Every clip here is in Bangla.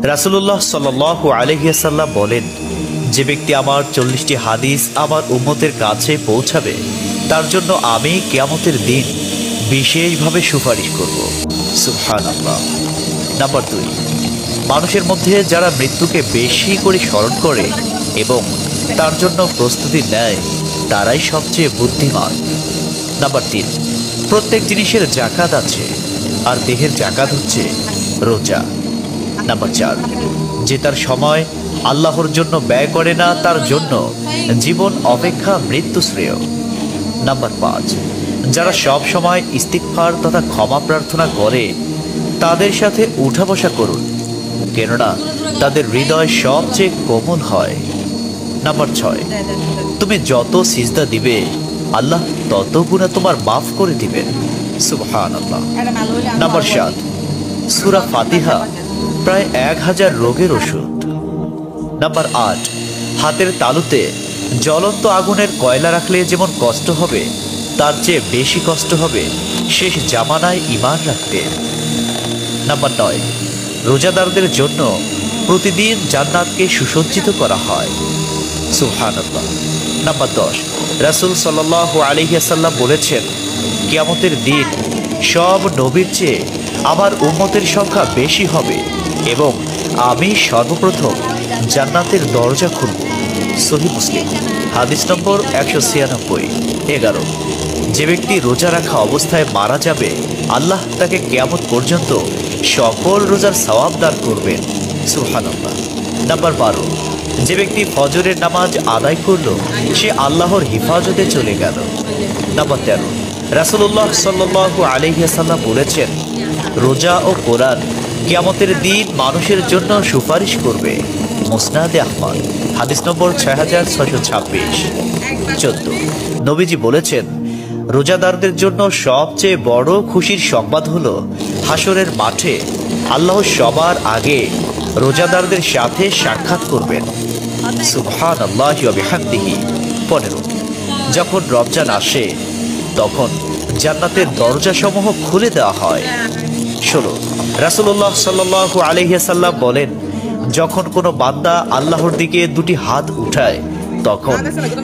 রাসূলুল্লাহ সাল্লাল্লাহু আলাইহি ওয়াসাল্লাম বলেন, যে ব্যক্তি আমার 40টি হাদিস আমার উম্মতের কাছে পৌঁছাবে তার জন্য আমি কিয়ামতের দিন বিশেষভাবে সুপারিশ করব। সুবহানাল্লাহ। নাম্বার 2, মানুষের মধ্যে যারা মৃত্যুকে বেশি করে স্মরণ করে এবং তার জন্য প্রস্তুতি নেয় তারাই সবচেয়ে বুদ্ধিমান। নাম্বার 3, প্রত্যেক জিনিসের জাকাত আছে, আর দেহের জাকাত হচ্ছে রোজা। নাম্বার 4, যে তার সময় আল্লাহর জন্য ব্যয় করে না তার জন্য জীবন অপেক্ষা মৃত্যু শ্রেয়। নাম্বার 5, যারা সব সময় ইস্তিগফার তথা ক্ষমা প্রার্থনা করে তাদের সাথে উঠা বসা করুন, কেননা তাদের হৃদয় সবচেয়ে কোমল হয়। নাম্বার 6, তুমি যত সিজদা দিবে আল্লাহ তত গুণা তোমার মাফ করে দিবেন। সুবহানাল্লাহ। নাম্বার 7, সূরা ফাতিহা প্রায় 1000 রোগের ওষুধ। নাম্বার 8, হাতের তালুতে জ্বলন্ত আগুনের কয়লা রাখলে যেমন কষ্ট হবে তার চেয়ে বেশি কষ্ট হবে শেষ জামানায় ঈমান রাখতে। নাম্বার 9, রোজাদারদের জন্য প্রতিদিন জান্নাতকে সুসজ্জিত করা হয়। সুবহানাল্লাহ। নাম্বার 10, রাসূল সাল্লাল্লাহু আলাইহি ওয়াসাল্লাম বলেছেন, কিয়ামতের দিন সব নবীর চেয়ে আমার উম্মতের সংখ্যা বেশি হবে এবং আমি সর্বপ্রথম জান্নাতের দরজা খুলব। সহিহ মুসলিম, হাদিস নম্বর 196। 11, যে ব্যক্তি রোজা রাখা অবস্থায় মারা যাবে আল্লাহ তাকে কিয়ামত পর্যন্ত সকল রোজার সওয়াব দান করবেন। সুবহানাল্লাহ। নাম্বার 12, যে ব্যক্তি ফজরের নামাজ আদায় করল সে আল্লাহর হিফাজতে চলে গেল। নাম্বার 13, রাসূলুল্লাহ সাল্লাল্লাহু আলাইহি ওয়াসাল্লাম বলেছেন, রোজা ও কোরআন কিয়ামতের দিন মানুষের জন্য সুপারিশ করবে। মুসনাদে আহমদ, হাদিস নম্বর 6626। 14, নবীজি বলেছেন, রোজাদারদের জন্য সবচেয়ে বড় খুশির সংবাদ হলো হাসরের মাঠে আল্লাহ সবার আগে রোজাদারদের সাথে সাক্ষাৎ করবেন। সুবহানাল্লাহি ওয়া বিহামদিহি। 15, যখন রমজান আসে তখন জান্নাতের দরজাসমূহ খুলে দেওয়া হয়। 16, রাসূলুল্লাহ সাল্লাল্লাহু আলাইহি ওয়াসাল্লাম বলেন, যখন কোনো বান্দা আল্লাহর দিকে দুটি হাত উঠায় তখন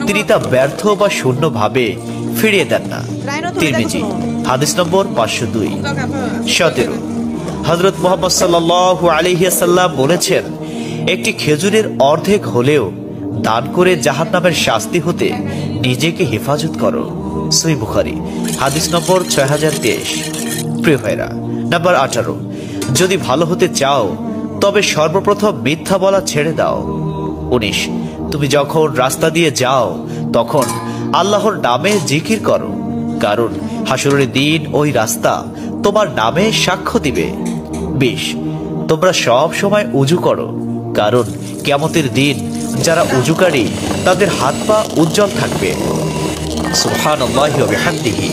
তিনি তা ব্যর্থ বা শূন্যভাবে ফিরিয়ে দেন না। তিরমিজি, হাদিস নম্বর 502। 17, হযরত মুহাম্মদ সাল্লাল্লাহু আলাইহি ওয়াসাল্লাম বলেছেন, একটি খেজুরের অর্ধেক হলেও দান করে জাহান্নামের শাস্তি হতে নিজেকে হেফাজত করো। সহিহ বুখারী, হাদিস নম্বর 6023। প্রিয় ভাইরা, নাম্বার 18, যদি ভালো হতে চাও তবে সর্বপ্রথম মিথ্যা বলা ছেড়ে দাও। 19, তুমি যখন রাস্তা দিয়ে যাও তখন আল্লাহর নামে জিকির করো, কারণ হাসরের দিন ওই রাস্তা তোমার নামে সাক্ষ্য দিবে। 20, তোমরা সব সময় উযু করো, কারণ কিয়ামতের দিন যারা উযুকারী তাদের হাত পা উজ্জ্বল থাকবে। সুবহানাল্লাহি ওয়া বিহামদিহি।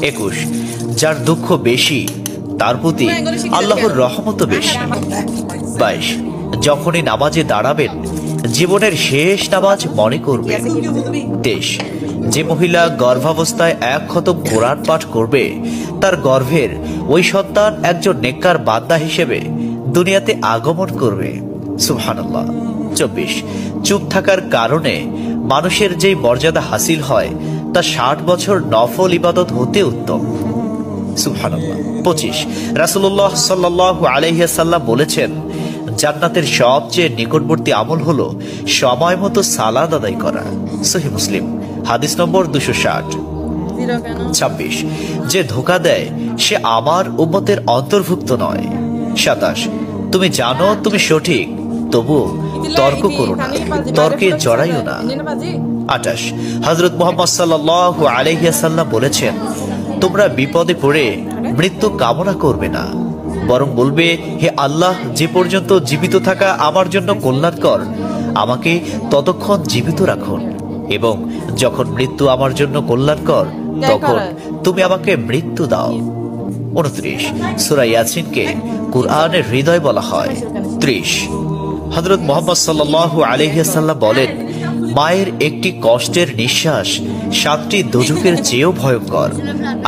21, যার দুঃখ বেশি তার প্রতি আল্লাহর রহমত বেশি। 22, যখনই নামাজে দাঁড়াবেন জীবনের শেষ নামাজ মনে করবেন। 23, যে মহিলা গর্ভাবস্থায় 1 খতম কোরআন পাঠ করবে তার গর্ভের ওই সন্তান একজন নেককার বান্দা হিসেবে দুনিয়াতে আগমন করবে। সুবহানাল্লাহ। 24, চুপ থাকার কারণে মানুষের যেই মর্যাদা হাসিল হয় তা 60 বছর নফল ইবাদত হতে উত্তম। সুবহানাল্লাহ। 25, রাসূলুল্লাহ সাল্লাল্লাহু আলাইহি ওয়াসাল্লাম বলেছেন, জান্নাতের সবচেয়ে নিকটবর্তী আমল হলো সময় মতো সালাত আদায় করা। সহিহ মুসলিম, হাদিস নম্বর 260। 26, যে ধোঁকা দেয় সে আমার উম্মতের অন্তর্ভুক্ত নয়। 27, তুমি জানো তুমি সঠিক তবু তর্ক করো না, তর্কে জড়াইও না। 28, হযরত মুহাম্মদ সাল্লাল্লাহু আলাইহি ওয়াসাল্লাম বলেছেন, তোমরা বিপদে পড়ে মৃত্যু কামনা করবে না, বরং বলবে, হে আল্লাহ, যে পর্যন্ত জীবিত থাকা আমার জন্য কল্যাণকর আমাকে ততক্ষণ জীবিত রাখুন, এবং যখন মৃত্যু আমার জন্য কল্যাণকর তখন তুমি আমাকে মৃত্যু দাও। 29, সূরা ইয়াসিনকে কুরআনের হৃদয় বলা হয়। 30, হযরত মুহাম্মদ সাল্লাল্লাহু আলাইহি ওয়াসাল্লাম বলেন, মায়ের একটি কষ্টের নিঃশ্বাস 7টি দোজখের চেয়েও ভয়ঙ্কর,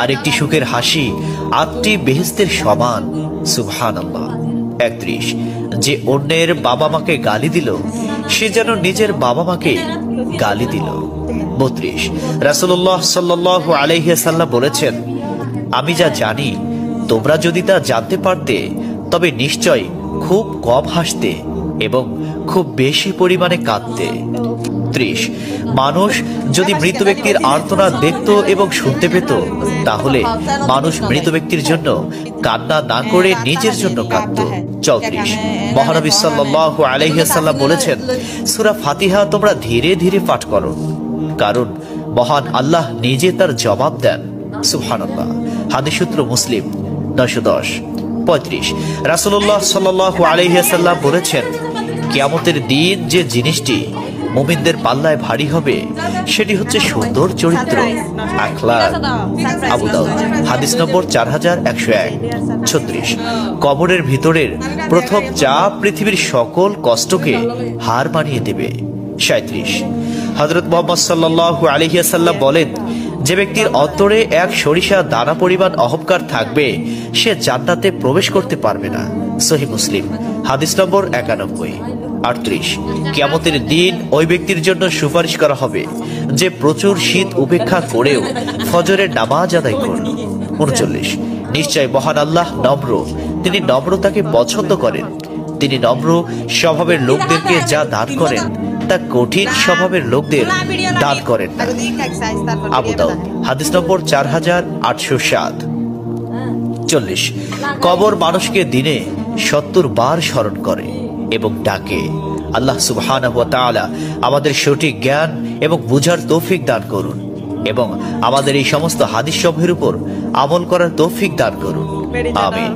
আর একটি সুখের হাসি 8টি বেহেশতের সমান। সুবহানাল্লাহ। 31 যে অন্যের বাবা মাকে গালি দিল সে যেন নিজের বাবা মাকে গালি দিল। 32 রাসূলুল্লাহ সাল্লাল্লাহু আলাইহি ওয়াসাল্লাম বলেছেন, আমি যা জানি তোমরা যদি তা জানতে পারতে তবে নিশ্চয় খুব কম হাসতে এবং খুব বেশি পরিমাণে কাঁদতে। 30 মানুষ যদি মৃত ব্যক্তির আর্তনাদ দেখত এবং শুনতে পেত তাহলে মানুষ মৃত ব্যক্তির জন্য কান্না না করে নিজের জন্য কাঁদত। 34 মহানবী সাল্লাল্লাহু আলাইহি ওয়াসাল্লাম বলেছেন, সূরা ফাতিহা তোমরা ধীরে ধীরে পাঠ করো, কারণ মহান আল্লাহ নিজে তার জবাব দেন। সুবহানাল্লাহ। হাদিস সূত্র মুসলিম 910। 35 রাসূলুল্লাহ সাল্লাল্লাহু আলাইহি ওয়াসাল্লাম বলেছেন, কিয়ামতের দিন যে জিনিসটি মুমিনদের পাল্লায় ভারী হবে সেটি হচ্ছে সুন্দর চরিত্র, আখলাক। আবু দাউদ হাদিস নম্বর 4101। 36 কবরের ভিতরের প্রথম চাপ পৃথিবীর সকল কষ্টকে হার মানিয়ে দেবে। 37 হযরত মুহাম্মদ সাল্লাল্লাহু আলাইহি ওয়াসাল্লাম বলেন, যে ব্যক্তির অন্তরে এক সরিষা দানা পরিমাণ অহংকার থাকবে সে জান্নাতে প্রবেশ করতে পারবে না। সহিহ মুসলিম হাদিস নম্বর 91। 38 কিয়ামতের দিন ওই ব্যক্তির জন্য সুপারিশ করা হবে যে প্রচুর শীত উপেক্ষা করেও ফজরের নামাজ আদায় করল। 39 নিশ্চয় মহান আল্লাহ নম্র, তিনি নম্রতাকে পছন্দ করেন। তিনি নম্র স্বভাবের লোকদেরকে যা দান করেন তা কঠিন স্বভাবের লোকদের দান করেন না। আবু দাউদ হাদিস নম্বর 4807। 40 কবর মানুষকে দিনে 70 বার স্মরণ করে এবং ডাকে। আল্লাহ সুবহানাহু ওয়া তাআলা আমাদের সঠিক জ্ঞান এবং বুঝার তৌফিক দান করুন এবং আমাদের এই সমস্ত হাদিস সমূহের উপর আমল করার তৌফিক দান করুন। আমিন।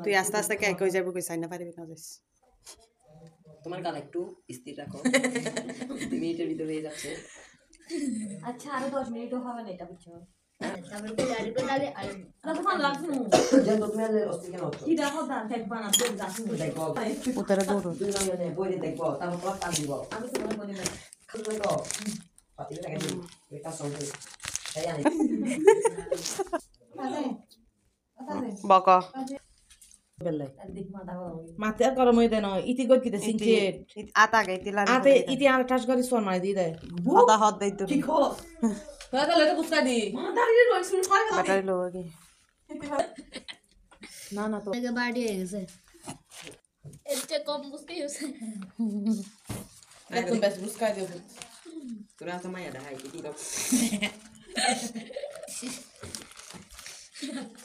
তুই আস্তে আস্তে কে কই যাবো কই চাই না পারিবি না যাইস তোমার গাল একটু স্থির রাখো, 2 মিনিটের ভিতরে হয়ে যাচ্ছে। আচ্ছা আরো 10 মিনিটও হবে না এটা বুঝছো। তারপরে তো গাড়ি তো ডালে আর না তো ভালো লাগছে না যেন তুমি আর অস্থির কেন হচ্ছ? কি দেখো দান টেক বানাতে যাচ্ছি দেখো উতারে দৌড় তুমি না বইরে দেখো, তারপর তোমার কাজ দিব। আমি তো মনে করি না খালি দেখো পাতি টাকা দিই এটা সঙ্গে তাই আনি বক বেলে দেখ মাথা গরম মাতে আর গরম হয়ে দেয় না ইতি গই কিতে সিনচেট আতা গে তিলা আতে ইতি আর টাচ করে সোন মারি দি দেয় হদা হদ দেই তো কি খো হ্যাঁ তাহলে তো বুঝতা দি মাথা দিয়ে রোজ শুরু করে ব্যাটারি লো আগে না না তো থেকে বাড়ি হয়ে গেছে এটা কম বুঝতেই হচ্ছে একদম বেশ বুঝকাই দেব তোরা তো মায়া দেখাই কি করব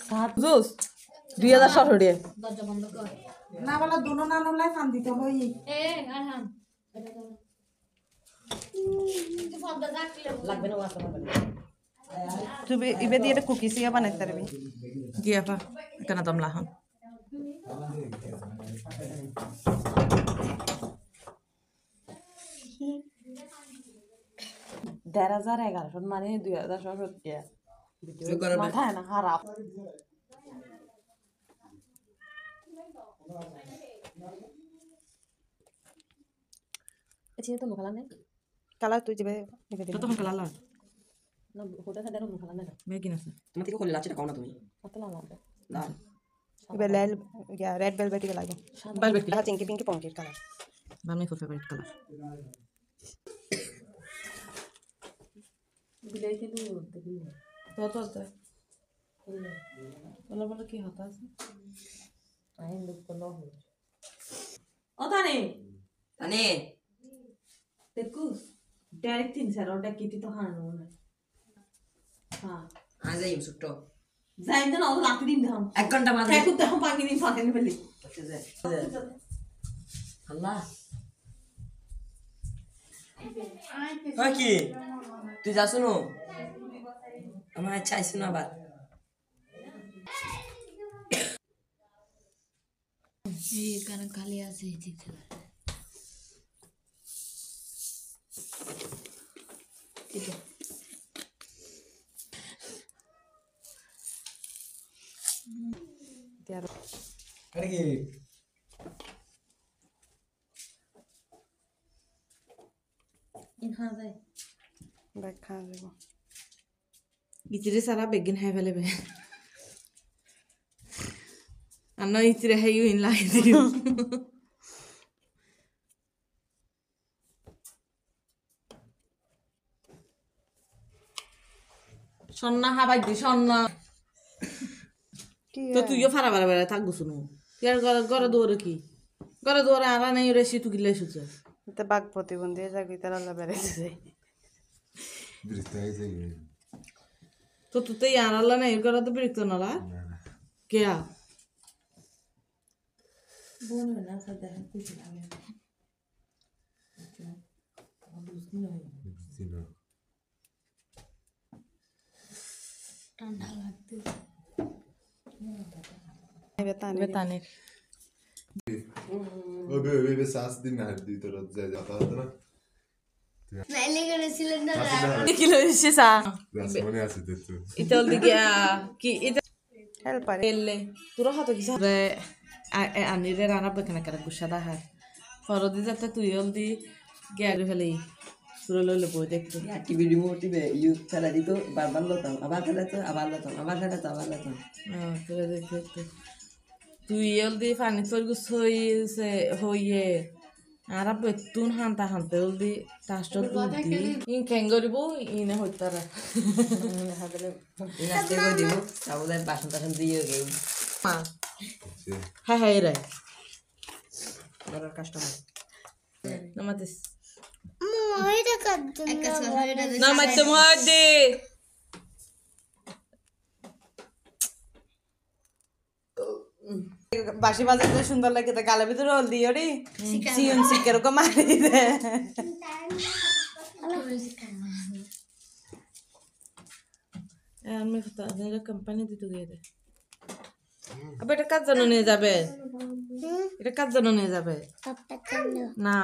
সাত জুস 2017 দরজা বন্ধ কর না বলা দুনো না নলাই ফান দিতে হই এ আরহাম এটা কর তো ফোনটা রাখলে লাগবে না ওয়াসা লাগবে না। তুই ইবে দিয়ে এটা কুকিজ ইয়া বানাইতে পারবি গিয়া পা কেন দমলা হন দেড় হাজার 1100 মানে 2067 মাথায় না খারাপ আচ্ছা তো মুখলা নাই কালা তুই যাবে তখন কালা লাল না হোটা খাদের মুখলা নাই মেগিন আছে তুমি থেকে খুলে যাচ্ছে কোন না তুমি কতলা লাগবে না ইবে লাল ইয়া রেড ভেলভেট কে লাগে বাইবেট কালা চিংকি পিঙ্কি পঙ্কির কালার বামে তো ফেভারিট কালার বিলাই কিন্তু দেখি তো তো তো বলো বলো কি হতা আছে আইন লোক তো লহ ও তানে তানে দেখুস ডাইরেক্ট 3 ওটা কিটি তো হানো না হ্যাঁ আজ যাই সুট্টো যাই না ও লাতি দিন দাম 1 ঘন্টা মাঝে দেখো তো পানি দিন ফাঁকে নি ফেলি আল্লাহ কই কি তুই যাস না আমার চাইছ না বাদ এই কারণ খালি আছে দিতে দেয়ার আরে কি ব্যাগ খাওয়া যাব ইতিরে সারা বেগিন হাই ফেলেবে আর নয় ইতিরে হাই ইন লাই দিও সন্না হাবাই দি সন্না কি তো তুইও ফারা বারা বারা থাকবো শুনো ইয়ার গড় দৌড়ে কি গড় দৌড়ে আরা নেই রেসি তুই গিলে শুছে এটা বাঘ প্রতিবন্ধী যাবি তারা বেড়াইতে যাই তো তুই তো ইয়ার আল্লাহ নেই গড় তো বিরক্ত নালা কে আ বেতানে Öyle sas dinlerdi tarafta zaten. কি লইছে সা Resmini asıdıtı. ইতল দিকে কি ইতা হেল্পারে এলে তোরা হাতে কি রে আনিরে রানা বেখানা করে গুসাদা হাত ফরদি যাতে তুই হলদি গ্যারে ফেলেই পুরো লইলে বই দেখতে টিভি রিমোট টিভি ইউ ফেলা দিত বারবার লতাম আবার ফেলাতো আবার লতাম আবার ফেলাতো আবার লতাম তোরা দেখতে দেখতে তুই হলদি পানি তোর গুছ হইয়ে আর বেতুন হান্তা হান্তে হলদি টাস্ট দুধ দি ইন খেঙ্গরিব ইনে হইতারা নাচতে করে দিব তাহলে বাসন টাসন দিয়ে গেই মা হ্যাঁ হ্যাঁ রে বড় কাস্টমার নামাতিস নামাতে মহাদে বাঁশি বাজাতে সুন্দর লাগে তো গালের ভিতরে হল দিও রে সিয়ন সিকের কো মারি দে আমি কথা কোম্পানি দিতে গিয়ে দে আবে এটা কাজ জন্য নিয়ে যাবে এটা কাজ জন্য নিয়ে যাবে না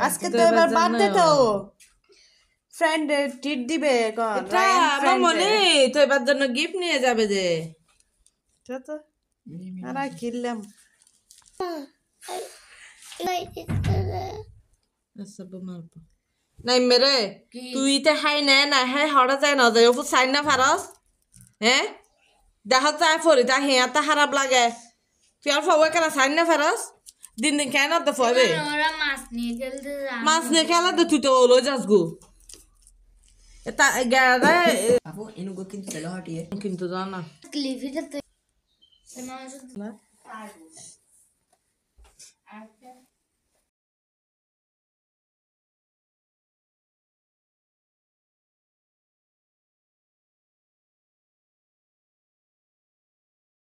আজকে তো এবার বার্থডে তো ফ্রেন্ড ট্রিট দিবে কোন এটা আমার মনে তো এবার জন্য গিফট নিয়ে যাবে যে তো আরে কিনলাম সব মারব নাই মেরে তুই তে হাই না না হাই হড়া যায় না যায় ওপর সাইন না ফারস হ্যাঁ দেখা যায় ফরি তা হে তা খারাপ লাগে তুই আর ফবে কেন সাইন না ফারস দিন দিন কেন তো ফবে মাছ নিয়ে খেলা তো তুই তো ওলো যাস গো এটা গাড়া আপু এনুগো কিন্তু তেল হটিয়ে কিন্তু জানা ক্লিফিটা তো